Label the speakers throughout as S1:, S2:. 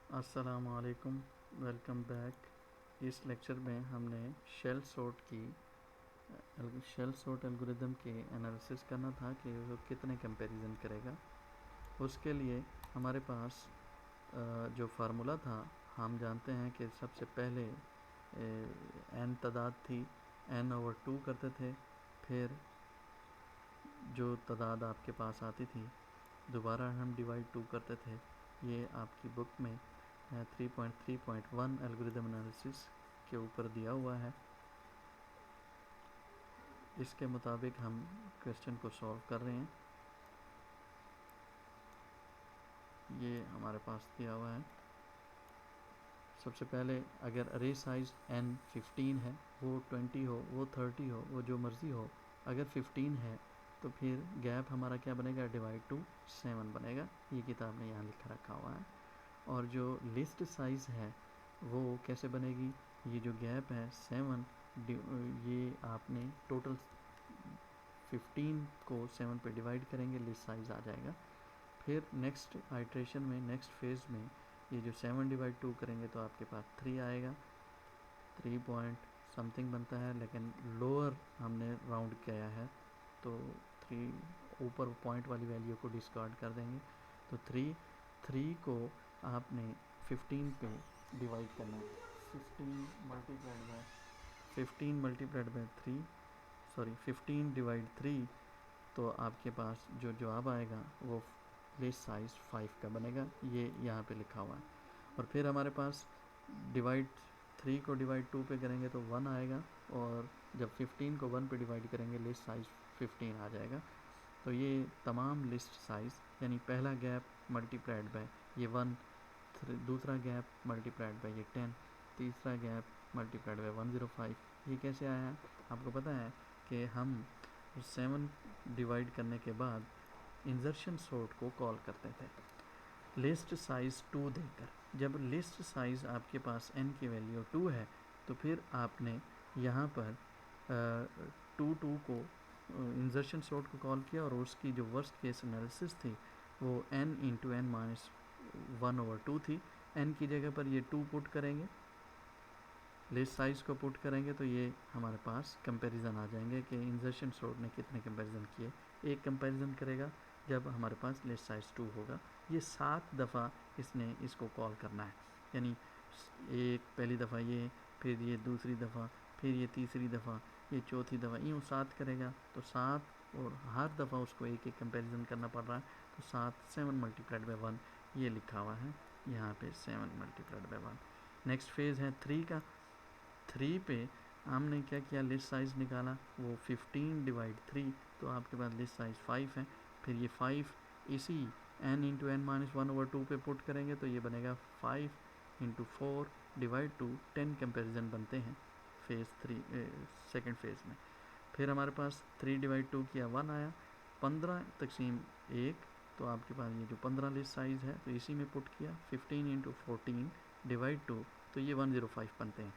S1: अस्सलामु अलैकुम, welcome back. इस लेक्चर में हमने शेल सोर्ट एल्गोरिदम के एनालिसिस करना था कि वो कितने कंपैरिजन करेगा। उसके लिए हमारे पास जो फार्मूला था, हम जानते हैं कि सबसे पहले n तादाद थी, n/2 करते थे। फिर जो तादाद आपके पास आती थी दोबारा हम डिवाइड 2 करते थे। ये आपकी बुक में 3.3.1 एल्गोरिदम एनालिसिस के ऊपर दिया हुआ है। इसके मुताबिक हम क्वेश्चन को सॉल्व कर रहे हैं। ये हमारे पास दिया हुआ है। सबसे पहले अगर अरे साइज़ n 15 है, वो 20 हो, वो 30 हो, वो जो मर्ज़ी हो, अगर 15 है तो फिर गैप हमारा क्या बनेगा, डिवाइड टू 7 बनेगा। ये किताब में यहाँ लिखा रखा हुआ है। और जो लिस्ट साइज़ है वो कैसे बनेगी, ये जो गैप है 7, ये आपने टोटल 15 को 7 पे डिवाइड करेंगे, लिस्ट साइज़ आ जाएगा। फिर नेक्स्ट आइट्रेशन में, नेक्स्ट फेज़ में ये जो 7/2 करेंगे तो आपके पास 3 आएगा। 3 पॉइंट समथिंग बनता है, लेकिन लोअर हमने राउंड किया है तो 3 ऊपर पॉइंट वाली वैल्यू को डिस्कार्ड कर देंगे। तो 3 को आपने 15 पे डिवाइड करना है। 15 डिवाइड 3, तो आपके पास जो जवाब आएगा वो लिस्ट साइज़ 5 का बनेगा। ये यहाँ पे लिखा हुआ है। और फिर हमारे पास डिवाइड 3 को डिवाइड 2 पे करेंगे तो 1 आएगा, और जब 15 को 1 पे डिवाइड करेंगे लिस्ट साइज़ 15 आ जाएगा। तो ये तमाम लिस्ट साइज़ यानी पहला गैप मल्टीप्लाइड बाय ये 1, दूसरा गैप मल्टीप्लाइड बाय ये 10, तीसरा गैप मल्टीप्लाइड बाय 105। ये कैसे आया, आपको पता है कि हम 7 डिवाइड करने के बाद इंसर्शन सॉर्ट को कॉल करते थे लिस्ट साइज़ 2 देकर। जब लिस्ट साइज़ आपके पास n की वैल्यू 2 है तो फिर आपने यहाँ पर 2 को इंसर्शन सॉर्ट को कॉल किया, और उसकी जो वर्स्ट केस एनालिसिस थी वो n इंटू n माइनस 1/2 थी। n की जगह पर ये 2 पुट करेंगे, लिस्ट साइज़ को पुट करेंगे तो ये हमारे पास कंपैरिजन आ जाएंगे कि इंसर्शन सॉर्ट ने कितने कंपैरिजन किए। एक कंपैरिजन करेगा जब हमारे पास लिस्ट साइज़ 2 होगा। ये 7 दफ़ा इसने इसको कॉल करना है, यानी एक पहली दफ़ा ये, फिर ये दूसरी दफ़ा, फिर ये तीसरी दफ़ा, ये चौथी दफ़ा, यूँ 7 करेगा तो 7, और हर दफ़ा उसको एक एक कंपैरिजन करना पड़ रहा है। तो 7 ये लिखा हुआ है यहाँ पे, 7 नेक्स्ट फेज़ है 3 का। 3 पे हमने क्या किया, लिस्ट साइज़ निकाला, वो 15 डिवाइड 3, तो आपके पास लिस्ट साइज़ 5 है। फिर ये 5 इसी n इंटू n माइनस 1/2 पे पुट करेंगे तो ये बनेगा 5 इंटू 4 डिवाइड 2, 10 कंपेरिजन बनते हैं फेज़ 3 सेकेंड फेज़ में। फिर हमारे पास 3 डिवाइड 2 किया 1 आया, 15 तकसीम 1, तो आपके पास ये जो 15 लिस्ट साइज़ है तो इसी में पुट किया। 15 इंटू 14 डिवाइड 2, तो ये 105 बनते हैं।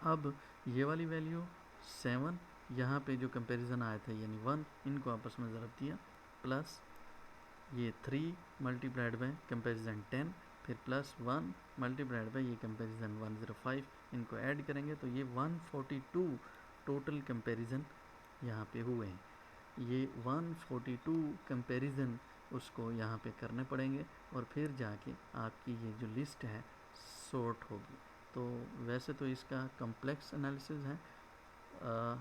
S1: अब ये वाली वैल्यू 7, यहाँ पे जो कंपैरिजन आए थे यानी 1, इनको आपस में ज़रब दिया, प्लस ये 3 मल्टीप्लाइड बाय कंपैरिजन 10, फिर प्लस 1 मल्टीप्लाइड बाय ये कंपैरिजन 105, इनको ऐड करेंगे तो ये 142 टोटल कंपैरिजन यहाँ पे हुए हैं। ये 142 कंपैरिजन उसको यहाँ पे करने पड़ेंगे, और फिर जाके आपकी ये जो लिस्ट है सॉर्ट होगी। तो वैसे तो इसका कम्प्लेक्स एनालिसिस है,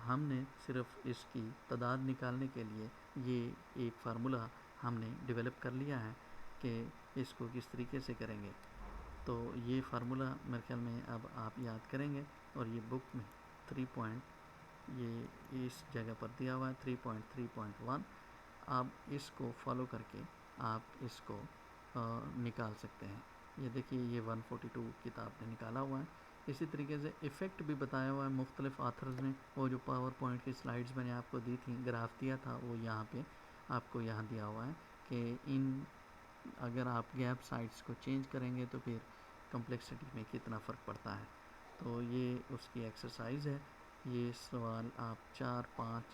S1: हमने सिर्फ इसकी तादाद निकालने के लिए ये एक फार्मूला हमने डेवलप कर लिया है कि इसको किस तरीके से करेंगे। तो ये फार्मूला मेरे ख्याल में अब आप याद करेंगे, और ये बुक में 3 पॉइंट ये इस जगह पर दिया हुआ है 3.3.1। आप इसको फॉलो करके आप इसको निकाल सकते हैं। ये देखिए, ये 142 किताब ने निकाला हुआ है। इसी तरीके से इफ़ेक्ट भी बताया हुआ है मुख्तलिफ आथर्स ने। वो जो पावर पॉइंट की स्लाइड्स मैंने आपको दी थी, ग्राफ दिया था, वो यहाँ पे आपको यहाँ दिया हुआ है कि इन अगर आप गैप साइड्स को चेंज करेंगे तो फिर कम्प्लेक्सिटी में कितना फ़र्क पड़ता है। तो ये उसकी एक्सरसाइज है। ये सवाल आप 4, 5,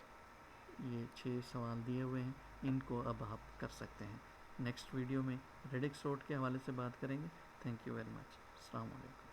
S1: ये 6 सवाल दिए हुए हैं, इनको अब आप कर सकते हैं। नेक्स्ट वीडियो में रेडिक्स सॉर्ट के हवाले से बात करेंगे। Thank you very much. अस्सलाम वालेकुम।